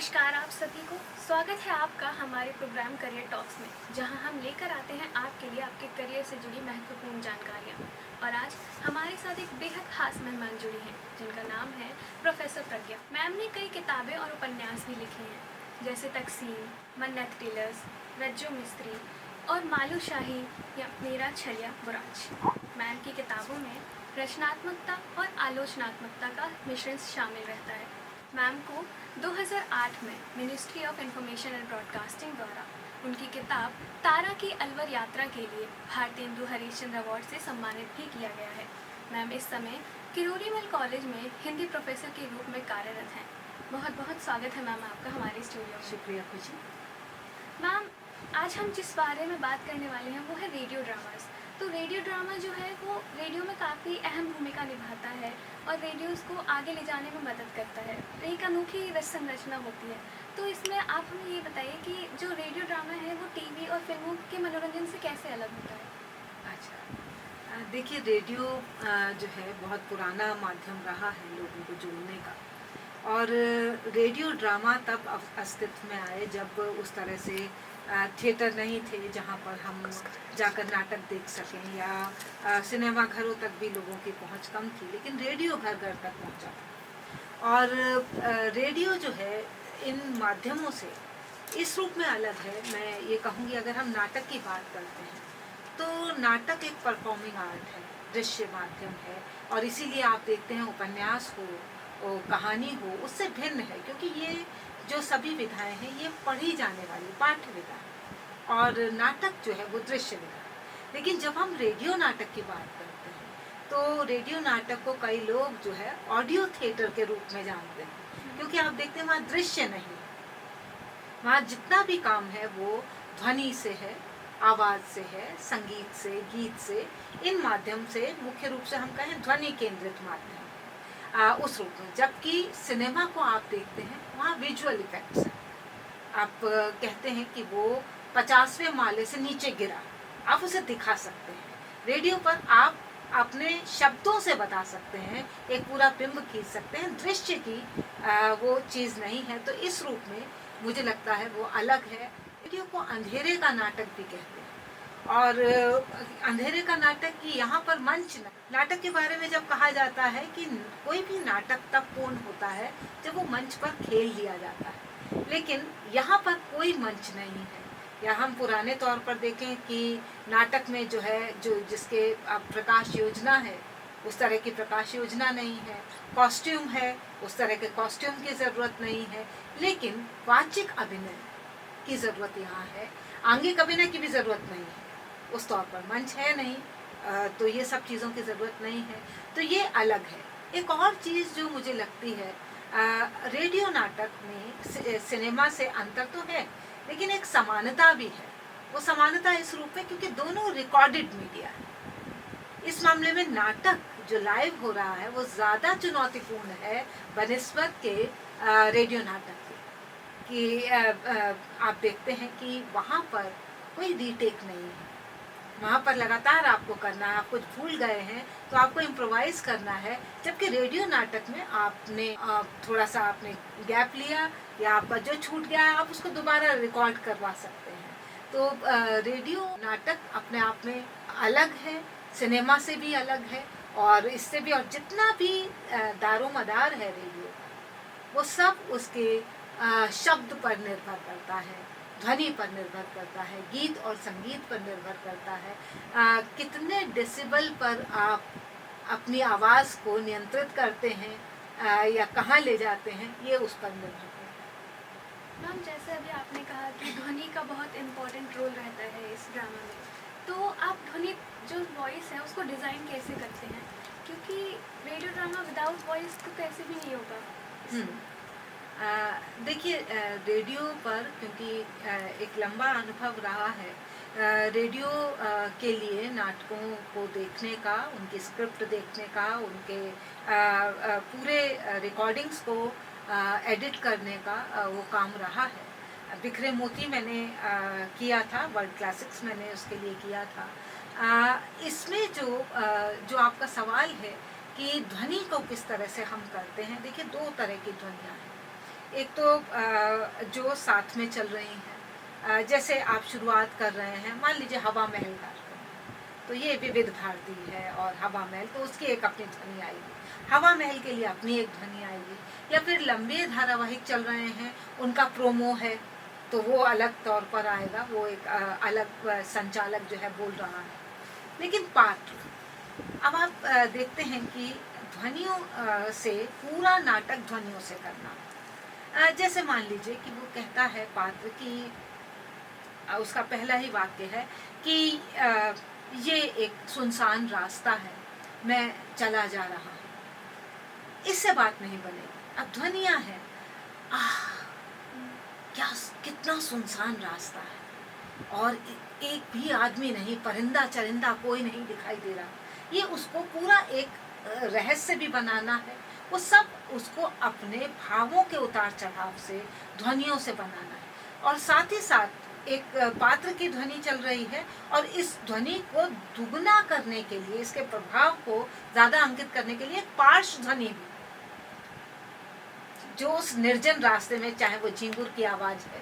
नमस्कार आप सभी को। स्वागत है आपका हमारे प्रोग्राम करियर टॉक्स में, जहां हम लेकर आते हैं आपके लिए आपके करियर से जुड़ी महत्वपूर्ण जानकारियां। और आज हमारे साथ एक बेहद खास मेहमान जुड़ी हैं, जिनका नाम है प्रोफेसर प्रज्ञा मैम। ने कई किताबें और उपन्यास भी लिखे हैं, जैसे तकसीम, मन्नत टेलर्स, रज्जो मिस्त्री और मालू शाही या मेरा छलिया बुराज। मैम की किताबों में रचनात्मकता और आलोचनात्मकता का मिश्रण शामिल रहता है। मैम को 2008 में ministry of information and broadcasting द्वारा उनकी किताब तारा की अलवर यात्रा के लिए भारतेंदु हरिश्चंद्र अवार्ड से सम्मानित भी किया गया है। मैम इस समय किरोड़ी मिल कॉलेज में हिंदी प्रोफेसर के रूप में कार्यरत हैं। बहुत बहुत स्वागत है मैम आपका हमारे स्टूडियो में। शुक्रिया खुशी। मैम, आज हम जिस बारे में बात करने वाले हैं वो है रेडियो ड्रामास। तो रेडियो ड्रामा जो है वो रेडियो में काफ़ी अहम भूमिका निभाता है और रेडियोस को आगे ले जाने में मदद करता है। एक अनोखी रस संरचना होती है। तो इसमें आप हमें ये बताइए कि जो रेडियो ड्रामा है वो टीवी और फिल्मों के मनोरंजन से कैसे अलग होता है? अच्छा, देखिए रेडियो जो है बहुत पुराना माध्यम रहा है लोगों को जोड़ने का। और रेडियो ड्रामा तब अस्तित्व में आए जब उस तरह से थिएटर नहीं थे जहाँ पर हम जाकर नाटक देख सकें, या सिनेमा घरों तक भी लोगों की पहुँच कम थी, लेकिन रेडियो घर घर तक पहुँचा था। और रेडियो जो है इन माध्यमों से इस रूप में अलग है। मैं ये कहूँगी, अगर हम नाटक की बात करते हैं तो नाटक एक परफॉर्मिंग आर्ट है, दृश्य माध्यम है, और इसीलिए आप देखते हैं उपन्यास हो और कहानी हो उससे भिन्न है, क्योंकि ये जो सभी विधाएं हैं ये पढ़ी जाने वाली पाठ्य विधा है, और नाटक जो है वो दृश्य विधा है। लेकिन जब हम रेडियो नाटक की बात करते हैं तो रेडियो नाटक को कई लोग जो है ऑडियो थिएटर के रूप में जानते हैं, क्योंकि आप देखते हैं वहाँ दृश्य नहीं, वहाँ जितना भी काम है वो ध्वनि से है, आवाज़ से है, संगीत से, गीत से, इन माध्यम से, मुख्य रूप से हम कहें ध्वनि केंद्रित माध्यम उस रूप में। जबकि सिनेमा को आप देखते हैं वहाँ विजुअल इफेक्ट्स है। आप कहते हैं कि वो 50वें माले से नीचे गिरा, आप उसे दिखा सकते हैं। रेडियो पर आप अपने शब्दों से बता सकते हैं, एक पूरा बिंब खींच सकते हैं, दृश्य की वो चीज़ नहीं है। तो इस रूप में मुझे लगता है वो अलग है। रेडियो को अंधेरे का नाटक भी कहते हैं, और अंधेरे का नाटक की यहाँ पर मंच नाटक के बारे में जब कहा जाता है कि कोई भी नाटक तब पूर्ण होता है जब वो मंच पर खेल दिया जाता है, लेकिन यहाँ पर कोई मंच नहीं है। या हम पुराने तौर पर देखें कि नाटक में जो है जिसके प्रकाश योजना है उस तरह की प्रकाश योजना नहीं है, कॉस्ट्यूम है उस तरह के कॉस्ट्यूम की ज़रूरत नहीं है, लेकिन वाचिक अभिनय की ज़रूरत यहाँ है, आंगिक अभिनय की भी ज़रूरत नहीं है, उस तौर पर मंच है नहीं, तो ये सब चीज़ों की ज़रूरत नहीं है। तो ये अलग है। एक और चीज़ जो मुझे लगती है, रेडियो नाटक में सिनेमा से अंतर तो है, लेकिन एक समानता भी है। वो समानता इस रूप में क्योंकि दोनों रिकॉर्डेड मीडिया है। इस मामले में नाटक जो लाइव हो रहा है वो ज़्यादा चुनौतीपूर्ण है बनिस्बत के रेडियो नाटक के। कि आप देखते हैं कि वहाँ पर कोई रीटेक नहीं है, वहाँ पर लगातार आपको करना है। आप कुछ भूल गए हैं तो आपको इम्प्रोवाइज करना है, जबकि रेडियो नाटक में आपने थोड़ा सा आपने गैप लिया या आपका जो छूट गया है आप उसको दोबारा रिकॉर्ड करवा सकते हैं। तो रेडियो नाटक अपने आप में अलग है, सिनेमा से भी अलग है, और इससे भी, और जितना भी दारोमदार है रेडियो वो सब उसके शब्द पर निर्भर करता है, ध्वनि पर निर्भर करता है, गीत और संगीत पर निर्भर करता है, कितने डेसिबल पर आप अपनी आवाज़ को नियंत्रित करते हैं या कहाँ ले जाते हैं, ये उस पर निर्भर करता है। मैम, जैसे अभी आपने कहा कि ध्वनि का बहुत इम्पोर्टेंट रोल रहता है इस ड्रामा में, तो आप ध्वनि जो वॉइस है उसको डिज़ाइन कैसे करते हैं? क्योंकि रेडियो ड्रामा विदाउट वॉइस तो कैसे भी नहीं होगा। देखिए रेडियो पर क्योंकि एक लंबा अनुभव रहा है, रेडियो के लिए नाटकों को देखने का, उनकी स्क्रिप्ट देखने का, उनके पूरे रिकॉर्डिंग्स को एडिट करने का वो काम रहा है। बिखरे मोती मैंने किया था, वर्ल्ड क्लासिक्स मैंने उसके लिए किया था। इसमें जो आपका सवाल है कि ध्वनि को किस तरह से हम करते हैं, देखिए दो तरह की ध्वनियाँ हैं। एक तो जो साथ में चल रही हैं, जैसे आप शुरुआत कर रहे हैं, मान लीजिए हवा महल कार्यक्रम, तो ये विविध भारती है और हवा महल, तो उसकी एक अपनी ध्वनि आएगी, हवा महल के लिए अपनी एक ध्वनि आएगी। या फिर लंबे धारावाहिक चल रहे हैं, उनका प्रोमो है, तो वो अलग तौर पर आएगा, वो एक अलग संचालक जो है बोल रहा है। लेकिन पात्र, अब आप देखते हैं कि ध्वनियों से पूरा नाटक ध्वनियों से करना, जैसे मान लीजिए कि वो कहता है पात्र कि उसका पहला ही वाक्य है कि ये एक सुनसान रास्ता है, मैं चला जा रहा हूँ, इससे बात नहीं बनेगी। अब ध्वनियाँ हैं, क्या कितना सुनसान रास्ता है और एक भी आदमी नहीं, परिंदा चरिंदा कोई नहीं दिखाई दे रहा, ये उसको पूरा एक रहस्य भी बनाना है, वो सब उसको अपने भावों के उतार चढ़ाव से, ध्वनियों से बनाना है। और साथ ही साथ एक पात्र की ध्वनि चल रही है और इस ध्वनि को दुगना करने के लिए, इसके प्रभाव को ज्यादा अंकित करने के लिए एक पार्श्व ध्वनि भी, जो उस निर्जन रास्ते में, चाहे वो झिंगुर की आवाज है,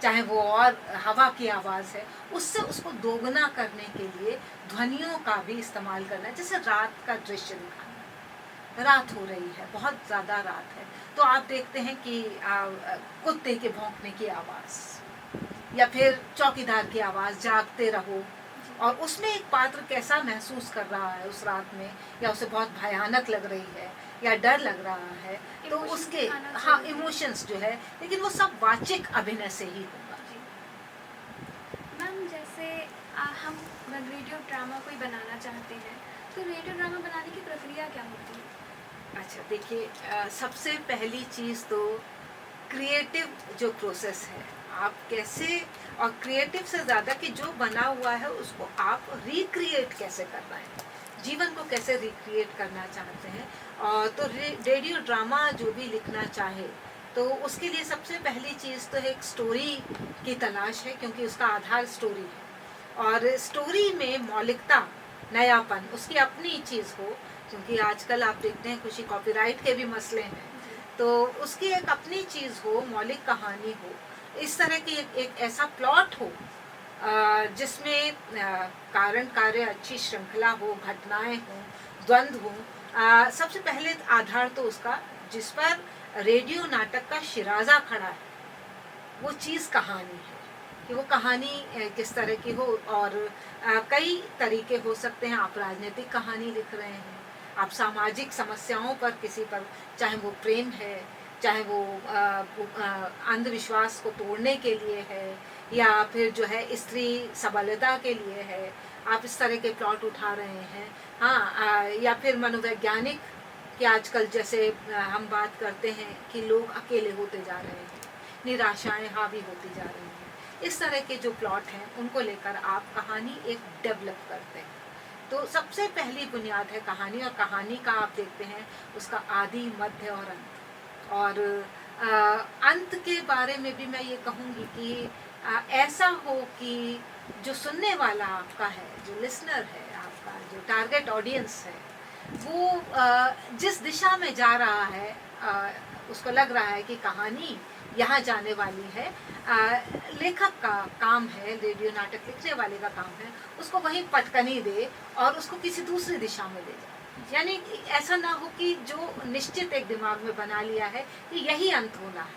चाहे वो और हवा की आवाज है, उससे उसको दोगुना करने के लिए ध्वनियों का भी इस्तेमाल करना है। जैसे रात का दृश्य दिखाना, रात हो रही है, बहुत ज्यादा रात है, तो आप देखते हैं कि कुत्ते के भौंकने की आवाज या फिर चौकीदार की आवाज, जागते रहो, और उसमें एक पात्र कैसा महसूस कर रहा है उस रात में, या उसे बहुत भयानक लग रही है या डर लग रहा है, तो उसके हाँ इमोशंस जो है, लेकिन वो सब वाचिक अभिनय से ही होगा। मैम जैसे हम रेडियो ड्रामा कोई बनाना चाहते हैं, तो रेडियो ड्रामा बनाने की प्रक्रिया क्या होती है? अच्छा देखिए, सबसे पहली चीज़ तो क्रिएटिव जो प्रोसेस है, आप कैसे, और क्रिएटिव से ज़्यादा कि जो बना हुआ है उसको आप रिक्रिएट कैसे कर रहे हैं, जीवन को कैसे रिक्रिएट करना चाहते हैं। और तो रेडियो ड्रामा जो भी लिखना चाहे, तो उसके लिए सबसे पहली चीज़ तो एक स्टोरी की तलाश है, क्योंकि उसका आधार स्टोरी है, और स्टोरी में मौलिकता, नयापन, उसकी अपनी चीज़ हो, क्योंकि आजकल आप देखते हैं कुछ कॉपीराइट के भी मसले हैं, तो उसकी एक अपनी चीज़ हो, मौलिक कहानी हो, इस तरह की एक ऐसा प्लॉट हो जिसमें कारण कार्य अच्छी श्रृंखला हो, घटनाएं हो, द्वंद्व हो। सबसे पहले आधार तो उसका, जिस पर रेडियो नाटक का शिराजा खड़ा है, वो चीज़ कहानी है, कि वो कहानी किस तरह की हो। और कई तरीके हो सकते हैं, आप राजनीतिक कहानी लिख रहे हैं, आप सामाजिक समस्याओं पर, किसी पर, चाहे वो प्रेम है, चाहे वो अंधविश्वास को तोड़ने के लिए है, या फिर जो है स्त्री सबलता के लिए है, आप इस तरह के प्लॉट उठा रहे हैं। हाँ, या फिर मनोवैज्ञानिक, कि आजकल जैसे हम बात करते हैं कि लोग अकेले होते जा रहे हैं, निराशाएं हावी होती जा रही हैं, इस तरह के जो प्लॉट हैं उनको लेकर आप कहानी एक डेवलप करते हैं। तो सबसे पहली बुनियाद है कहानी, और कहानी का आप देखते हैं उसका आदि, मध्य और अंत। और अंत के बारे में भी मैं ये कहूँगी कि ऐसा हो कि जो सुनने वाला आपका है, जो लिसनर है आपका, जो टारगेट ऑडियंस है, वो जिस दिशा में जा रहा है, उसको लग रहा है कि कहानी यहाँ जाने वाली है, लेखक का काम है, रेडियो नाटक लिखने वाले का काम है, उसको वहीं पटकनी दे और उसको किसी दूसरी दिशा में ले जाए। यानी ऐसा ना हो कि जो निश्चित एक दिमाग में बना लिया है कि यही अंत होना है,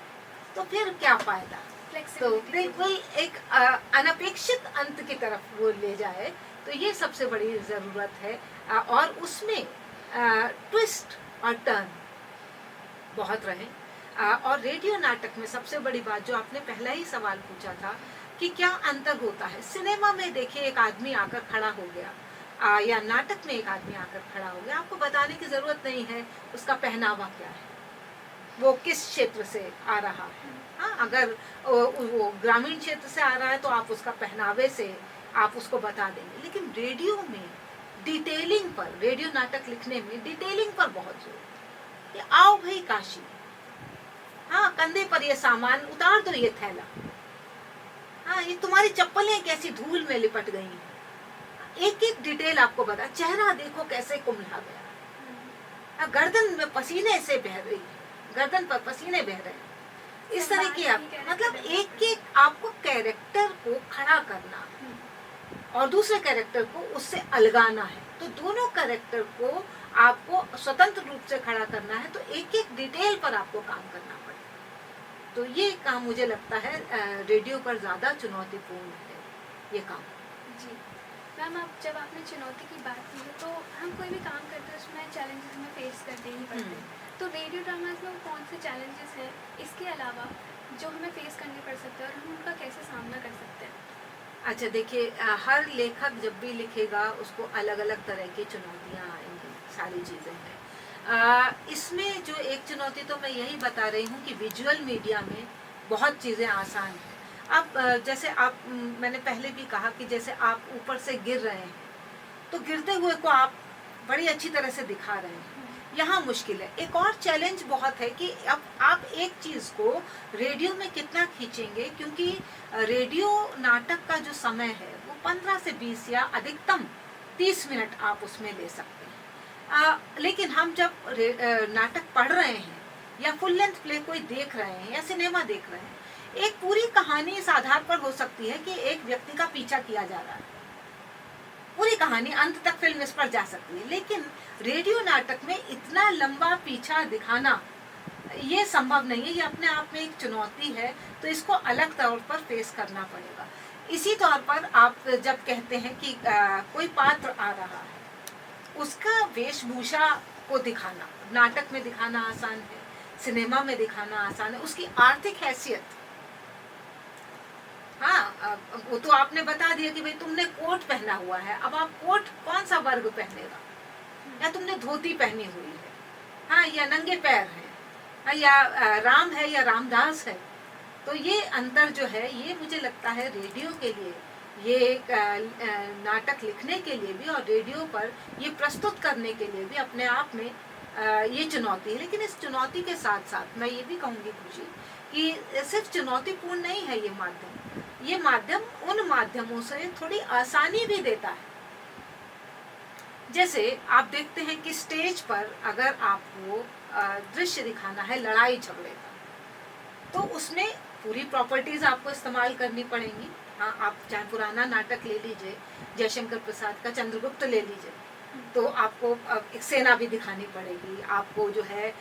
तो फिर क्या फायदा। तो बिल्कुल एक अनपेक्षित अंत की तरफ वो ले जाए, तो ये सबसे बड़ी ज़रूरत है। और उसमें ट्विस्ट और टर्न बहुत रहे। और रेडियो नाटक में सबसे बड़ी बात, जो आपने पहला ही सवाल पूछा था कि क्या अंतर होता है, सिनेमा में देखिए एक आदमी आकर खड़ा हो गया, या नाटक में एक आदमी आकर खड़ा हो गया, आपको बताने की ज़रूरत नहीं है उसका पहनावा क्या है, वो किस क्षेत्र से आ रहा है। हाँ, अगर वो ग्रामीण क्षेत्र से आ रहा है तो आप उसका पहनावे से आप उसको बता देंगे। लेकिन रेडियो में डिटेलिंग पर, रेडियो नाटक लिखने में डिटेलिंग पर बहुत जोर है। ये आओ भाई काशी, हाँ कंधे पर ये सामान उतार दो, ये थैला, हाँ ये तुम्हारी चप्पलें कैसी धूल में लिपट गई हैं, एक एक डिटेल आपको बता। चेहरा देखो कैसे कुम्हला गया, गर्दन में पसीने से बह रही है, गर्दन पर पसीने बह रहे हैं, इस तरह की आप मतलब एक एक आपको कैरेक्टर को खड़ा करना और दूसरे कैरेक्टर को उससे अलगाना है, तो दोनों कैरेक्टर को आपको स्वतंत्र रूप से खड़ा करना है, तो एक एक डिटेल पर आपको काम करना पड़ेगा। तो ये काम मुझे लगता है रेडियो पर ज्यादा चुनौतीपूर्ण है ये काम। जी मैम, आप जब आपने चुनौती की बात की है, तो हम कोई भी काम करते हैं उसमें चैलेंजेस हमें फेस करते ही पड़ते हैं। तो रेडियो ड्रामास में वो कौन से चैलेंजेस हैं इसके अलावा जो हमें फेस करने पड़ सकते हैं और हम उनका कैसे सामना कर सकते हैं? अच्छा देखिए, हर लेखक जब भी लिखेगा उसको अलग अलग तरह की चुनौतियाँ आएंगी, सारी चीज़ें हैं। इसमें जो एक चुनौती तो मैं यही बता रही हूँ कि विजुअल मीडिया में बहुत चीज़ें आसान हैं। अब जैसे आप मैंने पहले भी कहा कि जैसे आप ऊपर से गिर रहे हैं तो गिरते हुए को आप बड़ी अच्छी तरह से दिखा रहे हैं, यहाँ मुश्किल है। एक और चैलेंज बहुत है कि अब आप एक चीज को रेडियो में कितना खींचेंगे, क्योंकि रेडियो नाटक का जो समय है वो 15 से 20 या अधिकतम 30 मिनट आप उसमें ले सकते हैं। लेकिन हम जब नाटक पढ़ रहे हैं या फुल लेंथ प्ले कोई देख रहे हैं या सिनेमा देख रहे हैं, एक पूरी कहानी इस आधार पर हो सकती है कि एक व्यक्ति का पीछा किया जा रहा है, पूरी कहानी अंत तक फिल्म इस पर जा सकती है। लेकिन रेडियो नाटक में इतना लंबा पीछा दिखाना ये संभव नहीं है, ये अपने आप में एक चुनौती है, तो इसको अलग तौर पर फेस करना पड़ेगा। इसी तौर पर आप जब कहते हैं कि कोई पात्र आ रहा है, उसका वेशभूषा को दिखाना नाटक में दिखाना आसान है, सिनेमा में दिखाना आसान है, उसकी आर्थिक हैसियत, हाँ वो तो आपने बता दिया कि भाई तुमने कोट पहना हुआ है, अब आप कोट कौन सा वर्ग पहनेगा, या तुमने धोती पहनी हुई है, हाँ, या नंगे पैर है, हाँ, या राम है या रामदास है। तो ये अंतर जो है, ये मुझे लगता है रेडियो के लिए, ये एक नाटक लिखने के लिए भी और रेडियो पर ये प्रस्तुत करने के लिए भी अपने आप में ये चुनौती है। लेकिन इस चुनौती के साथ साथ मैं ये भी कहूँगी खुशी कि सिर्फ चुनौतीपूर्ण नहीं है ये माध्यम उन माध्यमों से थोड़ी आसानी भी देता है। जैसे आप देखते हैं कि स्टेज पर अगर आपको दृश्य दिखाना है लड़ाई झगड़े का, तो उसमें पूरी प्रॉपर्टीज आपको इस्तेमाल करनी पड़ेंगी। हाँ, आप चाहे पुराना नाटक ले लीजिए, जयशंकर प्रसाद का चंद्रगुप्त ले लीजिए, तो आपको एक सेना भी दिखानी पड़ेगी, आपको जो है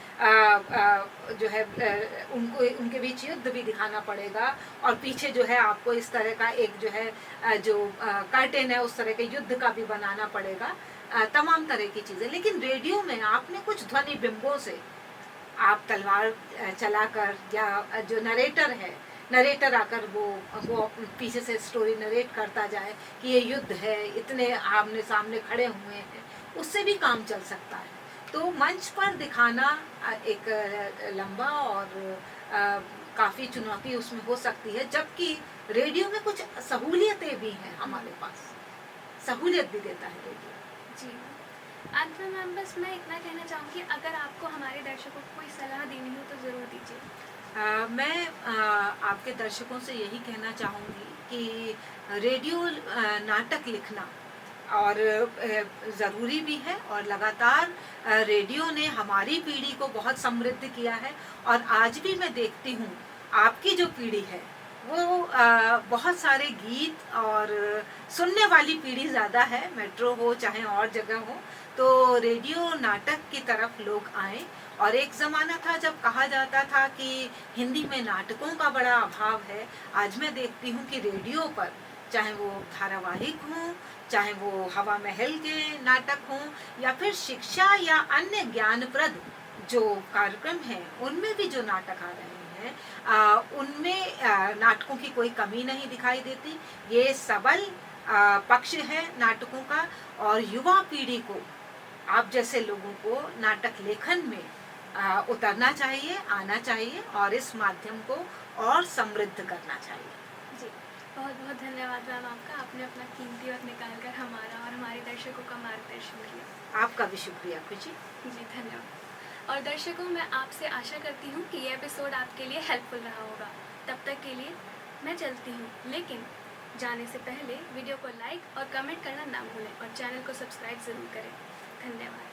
उनको उनके बीच युद्ध भी दिखाना पड़ेगा, और पीछे जो है आपको इस तरह का एक जो है कर्टेन है उस तरह के युद्ध का भी बनाना पड़ेगा, तमाम तरह की चीजें। लेकिन रेडियो में आपने कुछ ध्वनि बिंबों से आप तलवार चलाकर, या जो नरेटर आकर वो पीछे से स्टोरी नरेट करता जाए कि ये युद्ध है, इतने आमने सामने खड़े हुए हैं, उससे भी काम चल सकता है। तो मंच पर दिखाना एक लंबा और काफी चुनौती उसमें हो सकती है, जबकि रेडियो में कुछ सहूलियतें भी हैं, हमारे पास सहूलियत भी देता है रेडियो। जी अंत में मैम बस मैं इतना कहना चाहूँगी, अगर आपको हमारे दर्शकों को कोई सलाह देनी हो तो ज़रूर दीजिए। मैं आपके दर्शकों से यही कहना चाहूँगी कि रेडियो नाटक लिखना और ज़रूरी भी है, और लगातार रेडियो ने हमारी पीढ़ी को बहुत समृद्ध किया है, और आज भी मैं देखती हूँ आपकी जो पीढ़ी है वो बहुत सारे गीत और सुनने वाली पीढ़ी ज़्यादा है, मेट्रो हो चाहे और जगह हो, तो रेडियो नाटक की तरफ लोग आए। और एक ज़माना था जब कहा जाता था कि हिंदी में नाटकों का बड़ा अभाव है, आज मैं देखती हूँ कि रेडियो पर चाहे वो धारावाहिक हों, चाहे वो हवा महल के नाटक हों, या फिर शिक्षा या अन्य ज्ञानप्रद जो कार्यक्रम हैं उनमें भी जो नाटक आ रहे हैं, उनमें नाटकों की कोई कमी नहीं दिखाई देती। ये सबल पक्ष है नाटकों का, और युवा पीढ़ी को, आप जैसे लोगों को नाटक लेखन में उतरना चाहिए, आना चाहिए, और इस माध्यम को और समृद्ध करना चाहिए। जी बहुत बहुत धन्यवाद मैम आपका, आपने अपना कीमती वक्त निकालकर हमारा और हमारे दर्शकों का मार्गदर्शन किया। आपका भी शुक्रिया खुशी। जी धन्यवाद। और दर्शकों, मैं आपसे आशा करती हूँ कि ये एपिसोड आपके लिए हेल्पफुल रहा होगा। तब तक के लिए मैं चलती हूँ, लेकिन जाने से पहले वीडियो को लाइक और कमेंट करना ना भूलें, और चैनल को सब्सक्राइब ज़रूर करें। धन्यवाद।